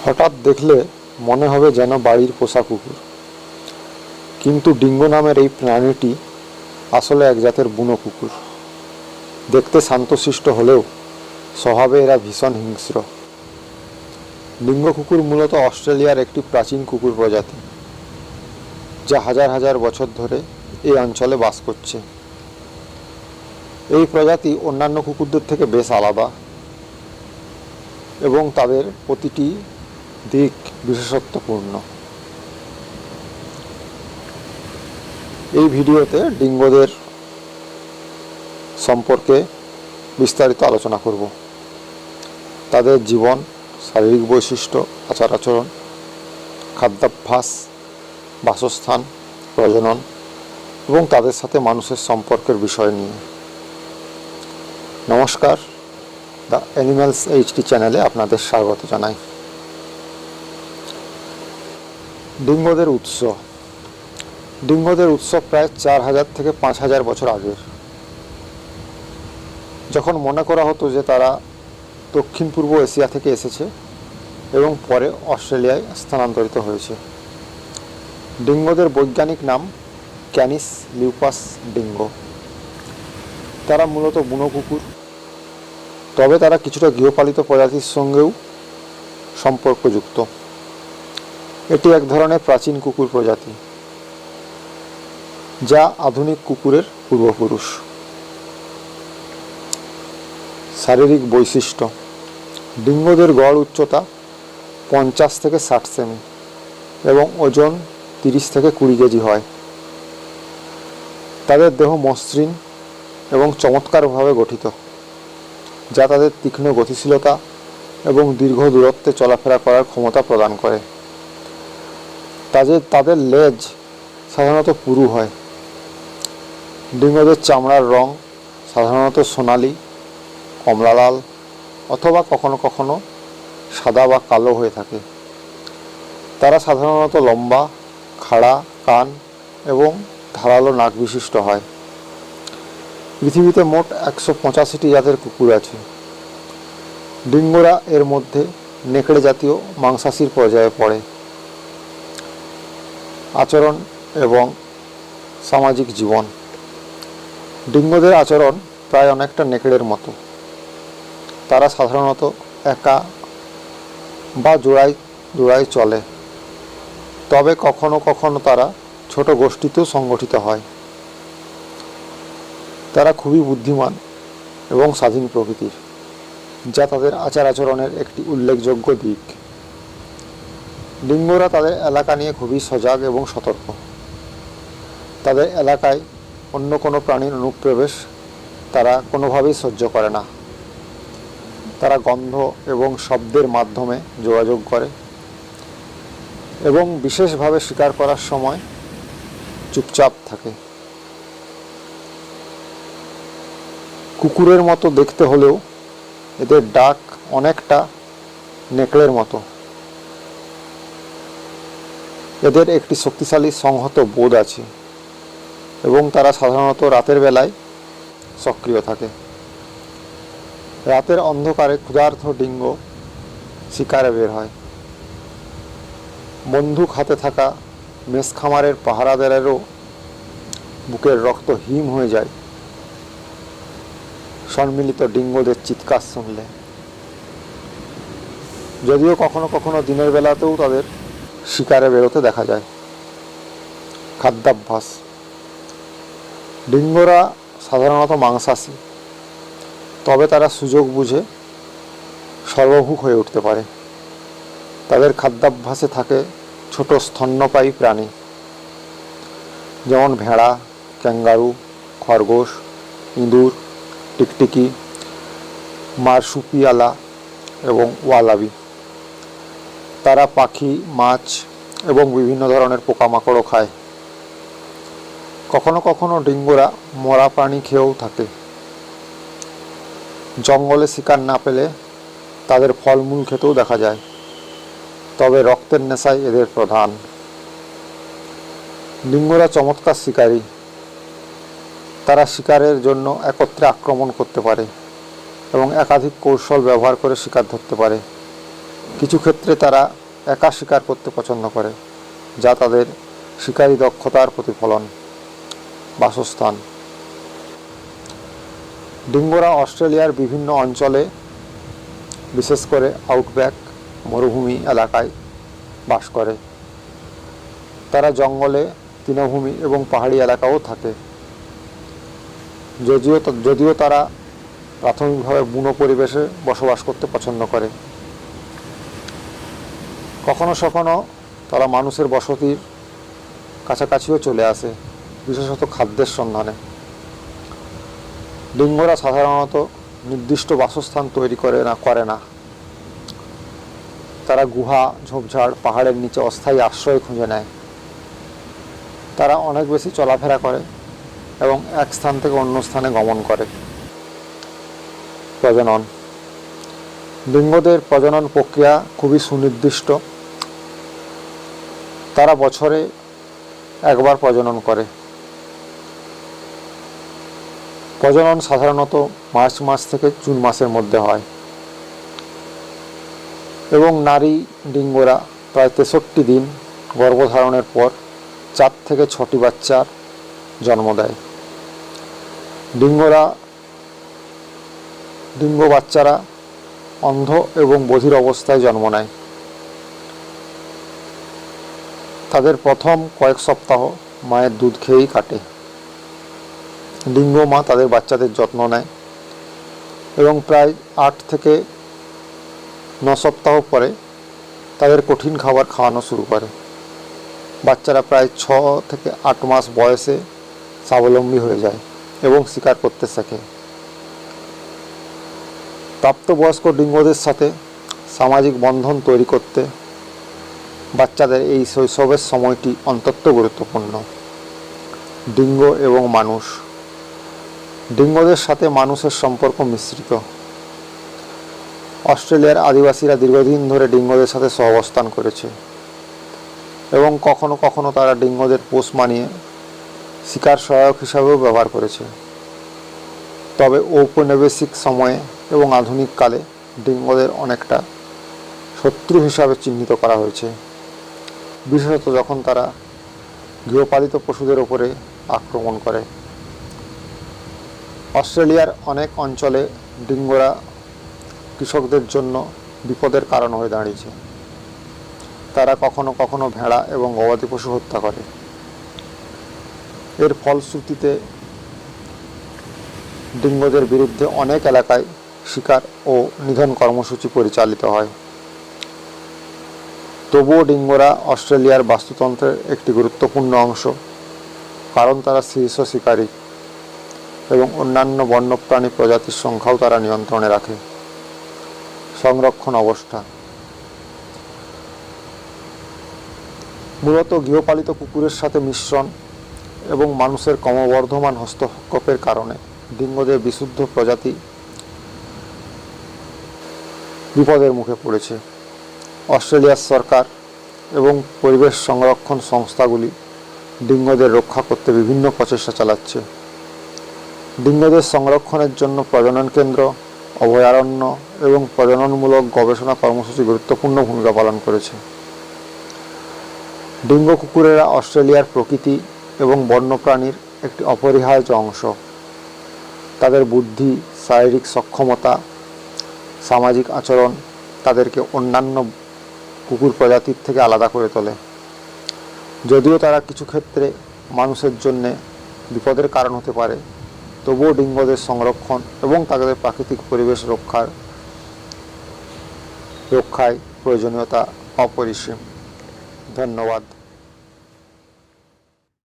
হঠাৎ দেখলে মনে হবে যেন বাড়ির পোষা কুকুর, কিন্তু ডিঙ্গো নামের এই প্রাণীটি আসলে এক জাতের বুনো কুকুর। দেখতে শান্তশিষ্ট হলেও স্বভাবে এরা ভীষণ হিংস্র। ডিঙ্গো কুকুর মূলত অস্ট্রেলিয়ার একটি প্রাচীন কুকুর প্রজাতি, যা হাজার হাজার বছর ধরে এই অঞ্চলে বাস করছে। এই প্রজাতি অন্যান্য কুকুরদের থেকে বেশ আলাদা এবং তাদের প্রতিটি দিক বিশেষত্বপূর্ণ। এই ভিডিওতে ডিঙ্গোদের সম্পর্কে বিস্তারিত আলোচনা করব। তাদের জীবন, শারীরিক বৈশিষ্ট্য, আচার আচরণ, খাদ্যাভ্যাস, বাসস্থান, প্রজনন এবং তাদের সাথে মানুষের সম্পর্কের বিষয় নিয়ে। নমস্কার, দ্য অ্যানিম্যালস এইচডি চ্যানেলে আপনাদের স্বাগত জানাই। ডিঙ্গোদের উৎস। ডিঙ্গোদের উৎস প্রায় 4000 থেকে 5000 বছর আগের, যখন মনে করা হতো যে তারা দক্ষিণ পূর্ব এশিয়া থেকে এসেছে এবং পরে অস্ট্রেলিয়ায় স্থানান্তরিত হয়েছে। ডিঙ্গোদের বৈজ্ঞানিক নাম ক্যানিস লিউপাস ডিঙ্গো। তারা মূলত বুনো কুকুর, তবে তারা কিছুটা গৃহপালিত প্রজাতির সঙ্গেও সম্পর্কযুক্ত। এটি এক ধরনের প্রাচীন কুকুর প্রজাতি, যা আধুনিক কুকুরের পূর্বপুরুষ। শারীরিক বৈশিষ্ট্য। ডিঙ্গোদের গড় উচ্চতা 50 থেকে 60 সেমি এবং ওজন 30 থেকে 20 কেজি হয়। তাদের দেহ মসৃণ এবং চমৎকারভাবে গঠিত, যা তাদের তীক্ষ্ণ গতিশীলতা এবং দীর্ঘ দূরত্বে চলাফেরা করার ক্ষমতা প্রদান করে। তাদের লেজ সাধারণত পুরু হয়। ডিঙ্গোদের চামড়ার রং সাধারণত সোনালি, কমলা লাল অথবা কখনো কখনো সাদা বা কালো হয়ে থাকে। তারা সাধারণত লম্বা, খাড়া কান এবং ধারালো নাক বিশিষ্ট হয়। পৃথিবীতে মোট 185টি জাতের কুকুর আছে। ডিঙ্গোরা এর মধ্যে নেকড়ে জাতীয় মাংসাশীর পর্যায়ে পড়ে। আচরণ এবং সামাজিক জীবন। ডিঙ্গোদের আচরণ প্রায় অনেকটা নেকড়ের মতো। তারা সাধারণত একা বা জোড়ায় জোড়ায় চলে, তবে কখনো কখনো তারা ছোট গোষ্ঠীতেও সংগঠিত হয়। তারা খুবই বুদ্ধিমান এবং স্বাধীন প্রকৃতির, যা তাদের আচার আচরণের একটি উল্লেখযোগ্য দিক। ডিঙ্গোরা তাদের এলাকা নিয়ে খুবই সজাগ এবং সতর্ক। তাদের এলাকায় অন্য কোনো প্রাণীর অনুপ্রবেশ তারা কোনোভাবেই সহ্য করে না। তারা গন্ধ এবং শব্দের মাধ্যমে যোগাযোগ করে এবং বিশেষভাবে শিকার করার সময় চুপচাপ থাকে। কুকুরের মতো দেখতে হলেও এদের ডাক অনেকটা নেকড়ের মতো। এদের একটি শক্তিশালী সংহত বোধ আছে এবং তারা সাধারণত রাতের বেলায় সক্রিয় থাকে। রাতের অন্ধকারে ক্ষুধার্ত ডিঙ্গো শিকারে বের হয়। বন্দুক হাতে থাকা মেষ খামারের পাহারাদারেরও বুকের রক্ত হিম হয়ে যায় সম্মিলিত ডিঙ্গোদের চিৎকার শুনলে। যদিও কখনো কখনো দিনের বেলাতেও তাদের শিকারে বেরোতে দেখা যায়। খাদ্যাভ্যাস। ডিঙ্গোরা সাধারণত মাংসাশী, তবে তারা সুযোগ বুঝে সর্বভুক হয়ে উঠতে পারে। তাদের খাদ্যাভ্যাসে থাকে ছোট স্তন্যপায়ী প্রাণী, যেমন ভেড়া, ক্যাঙ্গারু, খরগোশ, ইঁদুর, টিকটিকি, মারসুপিয়ালা এবং ওয়ালাবি। তারা পাখি, মাছ এবং বিভিন্ন ধরনের পোকামাকড়ও খায়। কখনো কখনো ডিঙ্গোরা মরা প্রাণী খেয়েও থাকে। জঙ্গলে শিকার না পেলে তাদের ফলমূল খেতেও দেখা যায়, তবে রক্তের নেশাই এদের প্রধান। ডিঙ্গোরা চমৎকার শিকারী। তারা শিকারের জন্য একত্রে আক্রমণ করতে পারে এবং একাধিক কৌশল ব্যবহার করে শিকার ধরতে পারে। কিছু ক্ষেত্রে তারা একা শিকার করতে পছন্দ করে, যা তাদের শিকারী দক্ষতার প্রতিফলন। বাসস্থান। ডিঙ্গোরা অস্ট্রেলিয়ার বিভিন্ন অঞ্চলে, বিশেষ করে আউটব্যাক মরুভূমি এলাকায় বাস করে। তারা জঙ্গলে, তৃণভূমি এবং পাহাড়ি এলাকাও থাকে। যদিও তারা প্রাথমিকভাবে বুনো পরিবেশে বসবাস করতে পছন্দ করে, কখনো কখনো তারা মানুষের বসতির কাছাকাছিও চলে আসে, বিশেষত খাদ্যের সন্ধানে। ডিঙ্গোরা সাধারণত নির্দিষ্ট বাসস্থান তৈরি করে না। তারা গুহা, ঝোপঝাড়, পাহাড়ের নিচে অস্থায়ী আশ্রয় খুঁজে নেয়। তারা অনেক বেশি চলাফেরা করে এবং এক স্থান থেকে অন্য স্থানে গমন করে। প্রজনন। ডিঙ্গোদের প্রজনন প্রক্রিয়া খুবই সুনির্দিষ্ট। তারা বছরে একবার প্রজনন করে। প্রজনন সাধারণত মার্চ মাস থেকে জুন মাসের মধ্যে হয় এবং নারী ডিঙ্গোরা প্রায় 63 দিন গর্ভধারণের পর 4 থেকে 6টি বাচ্চার জন্ম দেয়। ডিঙ্গো বাচ্চারা অন্ধ এবং বধির অবস্থায় জন্ম নেয়। তাদের প্রথম কয়েক সপ্তাহ মায়ের দুধ খেয়েই কাটে। ডিঙ্গো মা তাদের বাচ্চাদের যত্ন নেয় এবং প্রায় 8 থেকে 9 সপ্তাহ পরে তাদের কঠিন খাবার খাওয়ানো শুরু করে। বাচ্চারা প্রায় 6 থেকে 8 মাস বয়সে স্বাবলম্বী হয়ে যায় এবং শিকার করতে শেখে। প্রাপ্তবয়স্ক ডিঙ্গোদের সাথে সামাজিক বন্ধন তৈরি করতে বাচ্চাদের এই শৈশবের সময়টি অত্যন্ত গুরুত্বপূর্ণ। ডিঙ্গো এবং মানুষ। ডিঙ্গোদের সাথে মানুষের সম্পর্ক মিশ্রিত। অস্ট্রেলিয়ার আদিবাসীরা দীর্ঘদিন ধরে ডিঙ্গোদের সাথে সহাবস্থান করেছে এবং কখনো কখনো তারা ডিঙ্গোদের পোষ মানিয়ে শিকার সহায়ক হিসাবেও ব্যবহার করেছে। তবে ঔপনিবেশিক সময়ে এবং আধুনিক কালে ডিঙ্গোদের অনেকটা শত্রু হিসাবে চিহ্নিত করা হয়েছে, বিশেষত যখন তারা গৃহপালিত পশুদের উপরে আক্রমণ করে। অস্ট্রেলিয়ার অনেক অঞ্চলে ডিঙ্গোরা কৃষকদের জন্য বিপদের কারণ হয়ে দাঁড়িয়েছে। তারা কখনো কখনো ভেড়া এবং গবাদি পশু হত্যা করে। এর ফলশ্রুতিতে ডিঙ্গোদের বিরুদ্ধে অনেক এলাকায় শিকার ও নিধন কর্মসূচি পরিচালিত হয়। তবুও ডিঙ্গোরা অস্ট্রেলিয়ার বাস্তুতন্ত্রের একটি গুরুত্বপূর্ণ অংশ, কারণ তারা শীর্ষ শিকারী এবং অন্যান্য বন্যপ্রাণী প্রজাতির সংখ্যাও তারা নিয়ন্ত্রণে রাখে। সংরক্ষণ অবস্থা। মূলত গৃহপালিত কুকুরের সাথে মিশ্রণ এবং মানুষের ক্রমবর্ধমান হস্তক্ষেপের কারণে ডিঙ্গোদের বিশুদ্ধ প্রজাতি বিপদের মুখে পড়েছে। অস্ট্রেলিয়ার সরকার এবং পরিবেশ সংরক্ষণ সংস্থাগুলি ডিঙ্গোদের রক্ষা করতে বিভিন্ন প্রচেষ্টা চালাচ্ছে। ডিঙ্গোদের সংরক্ষণের জন্য প্রজনন কেন্দ্র, অভয়ারণ্য এবং প্রজননমূলক গবেষণা কর্মসূচি গুরুত্বপূর্ণ ভূমিকা পালন করেছে। ডিঙ্গো কুকুরেরা অস্ট্রেলিয়ার প্রকৃতি এবং বন্যপ্রাণীর একটি অপরিহার্য অংশ। তাদের বুদ্ধি, শারীরিক সক্ষমতা, সামাজিক আচরণ তাদেরকে অন্যান্য কুকুর প্রজাতির থেকে আলাদা করে তোলে। যদিও তারা কিছু ক্ষেত্রে মানুষের জন্য বিপদের কারণ হতে পারে, তবুও ডিঙ্গোদের সংরক্ষণ এবং তাদের প্রাকৃতিক পরিবেশ রক্ষায় প্রয়োজনীয়তা অপরিসীম। ধন্যবাদ।